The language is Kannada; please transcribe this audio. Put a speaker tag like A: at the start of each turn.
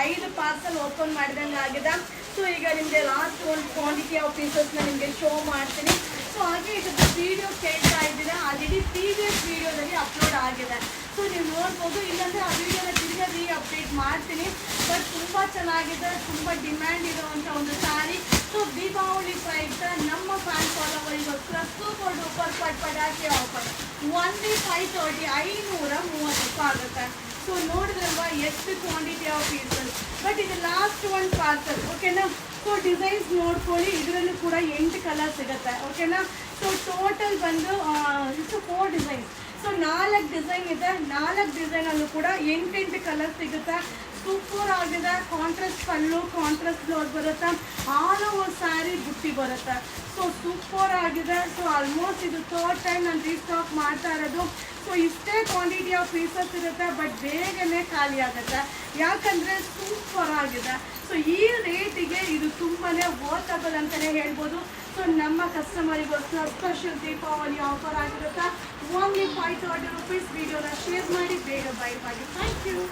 A: 5 ಪಾರ್ಸಲ್ ಓಪನ್ ಮಾಡಿದಂಗೆ ಆಗಿದೆ. ಸೊ ಈಗ ನಿಮಗೆ ಲಾಸ್ಟ್ ಒಂದು ಕ್ವಾಂಟಿಟಿ ಆಫ್ ಪೀಸಸ್ನ ನಿಮಗೆ ಶೋ ಮಾಡ್ತೀನಿ. ಸೊ ಹಾಗೆ ಇದಕ್ಕೆ ವಿಡಿಯೋ ಕೇಳ್ತಾ ಇದ್ದೀರಾ, ಆಲ್ರೆಡಿ ಪ್ರೀವಿಯಸ್ ವಿಡಿಯೋದಲ್ಲಿ ಅಪ್ಲೋಡ್ ಆಗಿದೆ. ಸೊ ನೀವು ನೋಡ್ಬೋದು, ಇಲ್ಲಾಂದರೆ ಆ ವಿಡಿಯೋನ ತಿರ್ಗಿ ಅಪ್ಡೇಟ್ ಮಾಡ್ತೀನಿ. ಬಟ್ ತುಂಬ ಚೆನ್ನಾಗಿದೆ, ತುಂಬ ಡಿಮ್ಯಾಂಡ್ ಇರುವಂಥ ಒಂದು ಸ್ಯಾರಿ. ಸೊ ದೀಪಾವಳಿ ಪ್ರಯುಕ್ತ ನಮ್ಮ ಫ್ಯಾನ್ ಫಾಲೋವರಿಗೋಸ್ಕರ ಸೂಪರ್ ಡೂಪರ್ ಪಟಾಕಿ ಆಫರ್ ಓನ್ಲಿ 530 530 ಆಗುತ್ತೆ. ಸೊ ನೋಡಿದ್ರಲ್ವಾ ಎಷ್ಟು ಕ್ವಾಂಟಿಟಿ ಆಫ್ ಪೀಸಸ್. ಬಟ್ ಇದು ಲಾಸ್ಟ್ ಒಂದು ಪಾರ್ಸಲ್, ಓಕೆನಾ. ಸೊ ಡಿಸೈನ್ಸ್ ನೋಡ್ಕೊಳ್ಳಿ, ಇದರಲ್ಲೂ ಕೂಡ 8 ಕಲರ್ ಸಿಗುತ್ತೆ, ಓಕೆನಾ. ಸೊ ಟೋಟಲ್ ಬಂದು ಇಷ್ಟು 4 ಡಿಸೈನ್ಸ್. ಸೊ 4 ಡಿಸೈನ್ ಇದೆ, 4 ಡಿಸೈನಲ್ಲೂ ಕೂಡ 8 ಕಲರ್ ಸಿಗುತ್ತೆ. ಸೂಪರ್ ಆಗಿದೆ. ಕಾಂಟ್ರಾಸ್ಟ್ ಪಲ್ಲು, ಕಾಂಟ್ರಾಸ್ಟ್ ಬ್ಲೌಸ್ ಬರುತ್ತೆ, ಆಲ್ ಓವರ್ ಸ್ಯಾರಿ ಬುಟ್ಟಿ ಬರುತ್ತೆ. ಸೊ ಸೂಪರ್ ಆಗಿದೆ. ಸೊ ಆಲ್ಮೋಸ್ಟ್ ಇದು 3rd ಟೈಮ್ ನಾನು ರೀಸ್ಟಾಕ್ ಮಾಡ್ತಾ ಇರೋದು. ಸೊ ಇಷ್ಟೇ ಕ್ವಾಂಟಿಟಿ ಆಫ್ ಪೀಸಸ್ ಇರುತ್ತೆ, ಬಟ್ ಬೇಗನೆ ಖಾಲಿ ಆಗುತ್ತೆ, ಯಾಕಂದರೆ ಸೂಪರ್ ಆಗಿದೆ. ಸೊ ಈ ರೇಟಿಗೆ ಇದು ತುಂಬಾ ವರ್ಕಬಲ್ ಅಂತಲೇ ಹೇಳ್ಬೋದು. ಸೊ ನಮ್ಮ ಕಸ್ಟಮರಿಗೋಸ್ಕರ ಸ್ಪೆಷಲ್ ದೀಪಾವಳಿ ಆಫರ್ ಆಗಿರುತ್ತೆ. Only 530 rupees. ವಿಡಿಯೋನ ಶೇರ್ ಮಾಡಿ, ಬೇಗ ಬೈ ಮಾಡಿ. Thank you.